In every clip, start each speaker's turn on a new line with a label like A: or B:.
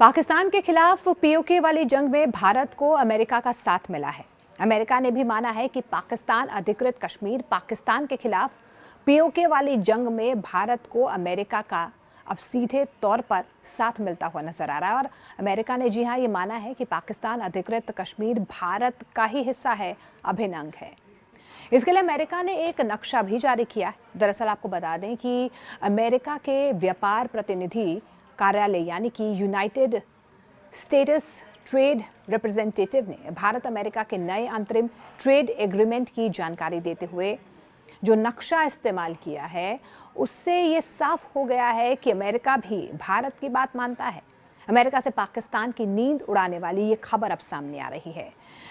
A: पाकिस्तान के खिलाफ पीओके वाली जंग में भारत को अमेरिका का साथ मिला है। अमेरिका ने भी माना है कि पाकिस्तान अधिकृत कश्मीर पाकिस्तान के खिलाफ पीओके वाली जंग में भारत को अमेरिका का अब सीधे तौर पर साथ मिलता हुआ नजर आ रहा है। और अमेरिका ने जी हाँ ये माना है कि पाकिस्तान अधिकृत कश्मीर भारत का ही हिस्सा है, अभिन्न अंग है। इसके लिए अमेरिका ने एक नक्शा भी जारी किया है। दरअसल आपको बता दें कि अमेरिका के व्यापार प्रतिनिधि कार्यालय यानी कि यूनाइटेड स्टेट्स ट्रेड रिप्रेजेंटेटिव ने भारत अमेरिका के नए अंतरिम ट्रेड एग्रीमेंट की जानकारी देते हुए जो नक्शा इस्तेमाल किया है उससे ये साफ हो गया है कि अमेरिका भी भारत की बात मानता है। अमेरिका से पाकिस्तान की नींद उड़ाने वाली ये खबर अब सामने आ रही है।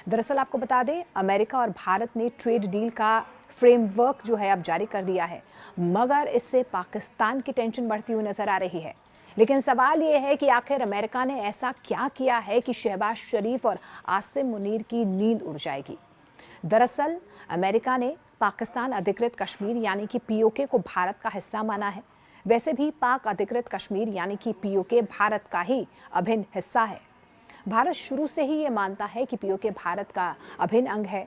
A: दरअसल आपको बता दें अमेरिका और भारत ने ट्रेड डील का फ्रेमवर्क जो है अब जारी कर दिया है, मगर इससे पाकिस्तान की टेंशन बढ़ती हुई नजर आ रही है। लेकिन सवाल ये है कि आखिर अमेरिका ने ऐसा क्या किया है कि शहबाज शरीफ और आसिम मुनीर की नींद उड़ जाएगी। दरअसल अमेरिका ने पाकिस्तान अधिकृत कश्मीर यानी कि पीओके को भारत का हिस्सा माना है। वैसे भी पाक अधिकृत कश्मीर यानी कि पीओके भारत का ही अभिन्न हिस्सा है। भारत शुरू से ही ये मानता है कि पीओके भारत का अभिन्न अंग है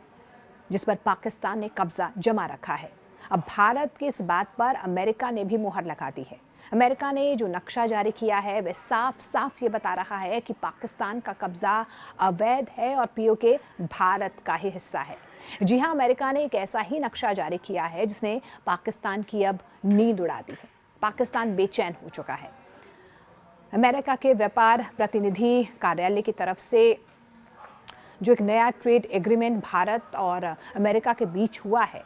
A: जिस पर पाकिस्तान ने कब्जा जमा रखा है। अब भारत की इस बात पर अमेरिका ने भी मुहर लगा दी है। अमेरिका ने जो नक्शा जारी किया है वह साफ साफ ये बता रहा है कि पाकिस्तान का कब्जा अवैध है और पीओके भारत का ही हिस्सा है। जी हाँ, अमेरिका ने एक ऐसा ही नक्शा जारी किया है जिसने पाकिस्तान की अब नींद उड़ा दी है। पाकिस्तान बेचैन हो चुका है। अमेरिका के व्यापार प्रतिनिधि कार्यालय की तरफ से जो एक नया ट्रेड एग्रीमेंट भारत और अमेरिका के बीच हुआ है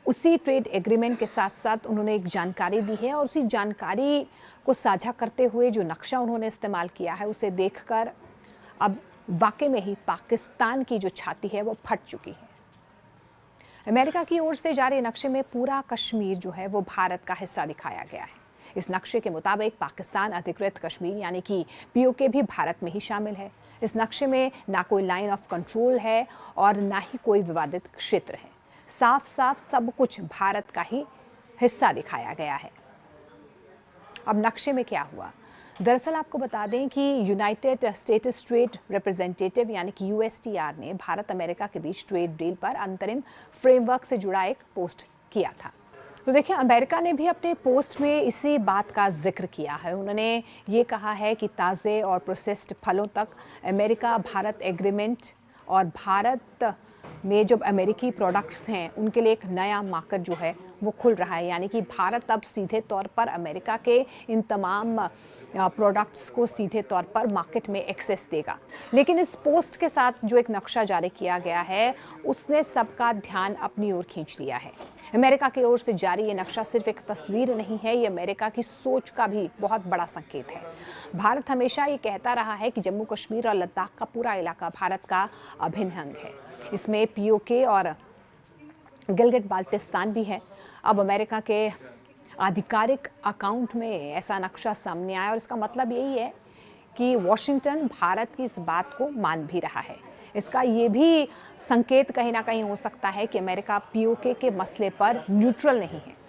A: उसी ट्रेड एग्रीमेंट के साथ साथ उन्होंने एक जानकारी दी है और उसी जानकारी को साझा करते हुए जो नक्शा उन्होंने इस्तेमाल किया है उसे देखकर अब वाकई में ही पाकिस्तान की जो छाती है वो फट चुकी है। अमेरिका की ओर से जारी नक्शे में पूरा कश्मीर जो है वो भारत का हिस्सा दिखाया गया है। इस नक्शे के मुताबिक पाकिस्तान अधिकृत कश्मीर यानी कि पीओके भी भारत में ही शामिल है। इस नक्शे में ना कोई लाइन ऑफ कंट्रोल है और ना ही कोई विवादित क्षेत्र है। साफ साफ सब कुछ भारत का ही हिस्सा दिखाया गया है। अब नक्शे में क्या हुआ, दरअसल आपको बता दें कि यूनाइटेड स्टेट्स ट्रेड रिप्रेजेंटेटिव यानी कि यूएसटीआर ने भारत अमेरिका के बीच ट्रेड डील पर अंतरिम फ्रेमवर्क से जुड़ा एक पोस्ट किया था। तो देखिए अमेरिका ने भी अपने पोस्ट में इसी बात का जिक्र किया है। उन्होंने ये कहा है कि ताज़े और प्रोसेस्ड फलों तक अमेरिका भारत एग्रीमेंट और भारत में जो अमेरिकी प्रोडक्ट्स हैं उनके लिए एक नया मार्केट जो है वो खुल रहा है। यानी कि भारत अब सीधे तौर पर अमेरिका के इन तमाम प्रोडक्ट्स को सीधे तौर पर मार्केट में एक्सेस देगा। लेकिन इस पोस्ट के साथ जो एक नक्शा जारी किया गया है उसने सबका ध्यान अपनी ओर खींच लिया है। अमेरिका की ओर से जारी ये नक्शा सिर्फ एक तस्वीर नहीं है, ये अमेरिका की सोच का भी बहुत बड़ा संकेत है। भारत हमेशा ये कहता रहा है कि जम्मू कश्मीर और लद्दाख का पूरा इलाका भारत का अभिन्न अंग है। इसमें पीओके और गिलगित बाल्टिस्तान भी है। अब अमेरिका के आधिकारिक अकाउंट में ऐसा नक्शा सामने आया और इसका मतलब यही है कि वॉशिंगटन भारत की इस बात को मान भी रहा है। इसका ये भी संकेत कहीं ना कहीं हो सकता है कि अमेरिका पीओके के मसले पर न्यूट्रल नहीं है।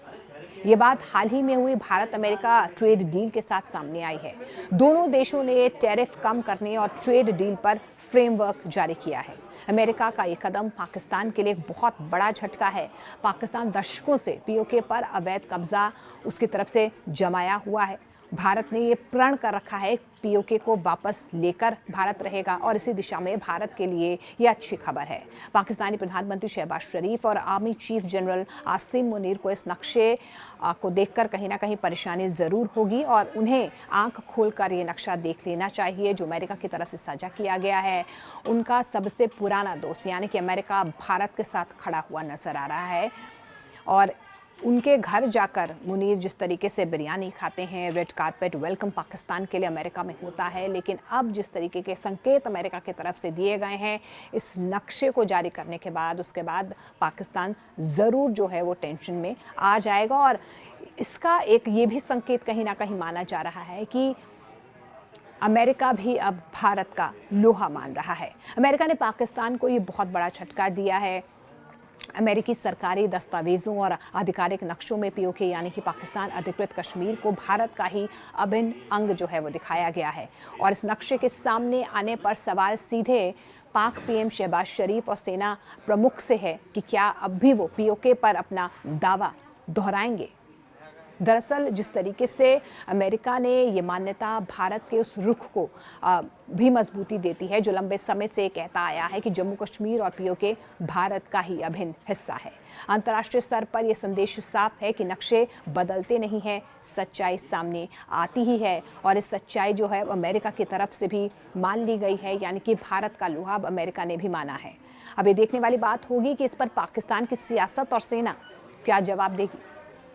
A: ये बात हाल ही में हुई भारत अमेरिका ट्रेड डील के साथ सामने आई है। दोनों देशों ने टैरिफ कम करने और ट्रेड डील पर फ्रेमवर्क जारी किया है। अमेरिका का ये कदम पाकिस्तान के लिए एक बहुत बड़ा झटका है। पाकिस्तान दशकों से पीओके पर अवैध कब्जा उसकी तरफ से जमाया हुआ है। भारत ने ये प्रण कर रखा है पीओके को वापस लेकर भारत रहेगा और इसी दिशा में भारत के लिए ये अच्छी खबर है। पाकिस्तानी प्रधानमंत्री शहबाज शरीफ और army chief general Asim Munir को इस नक्शे को देखकर कहीं ना कहीं परेशानी ज़रूर होगी और उन्हें आंख खोलकर ये नक्शा देख लेना चाहिए जो अमेरिका की तरफ से साझा किया गया है। उनका सबसे पुराना दोस्त यानी कि अमेरिका भारत के साथ खड़ा हुआ नजर आ रहा है और उनके घर जाकर मुनीर जिस तरीके से बिरयानी खाते हैं, रेड कारपेट वेलकम पाकिस्तान के लिए अमेरिका में होता है। लेकिन अब जिस तरीके के संकेत अमेरिका की तरफ से दिए गए हैं इस नक्शे को जारी करने के बाद उसके बाद पाकिस्तान ज़रूर जो है वो टेंशन में आ जाएगा। और इसका एक ये भी संकेत कहीं ना कहीं माना जा रहा है कि अमेरिका भी अब भारत का लोहा मान रहा है। अमेरिका ने पाकिस्तान को ये बहुत बड़ा झटका दिया है। अमेरिकी सरकारी दस्तावेजों और आधिकारिक नक्शों में पीओके यानी कि पाकिस्तान अधिकृत कश्मीर को भारत का ही अभिन्न अंग जो है वो दिखाया गया है। और इस नक्शे के सामने आने पर सवाल सीधे पाक पीएम शहबाज शरीफ और सेना प्रमुख से है कि क्या अब भी वो पीओके पर अपना दावा दोहराएंगे। दरअसल जिस तरीके से अमेरिका ने ये मान्यता भारत के उस रुख को भी मजबूती देती है जो लंबे समय से कहता आया है कि जम्मू कश्मीर और पीओके भारत का ही अभिन्न हिस्सा है। अंतर्राष्ट्रीय स्तर पर यह संदेश साफ है कि नक्शे बदलते नहीं हैं, सच्चाई सामने आती ही है और इस सच्चाई जो है अमेरिका की तरफ से भी मान ली गई है, यानी कि भारत का लुहाब अमेरिका ने भी माना है। अब ये देखने वाली बात होगी कि इस पर पाकिस्तान की सियासत और सेना क्या जवाब देगी।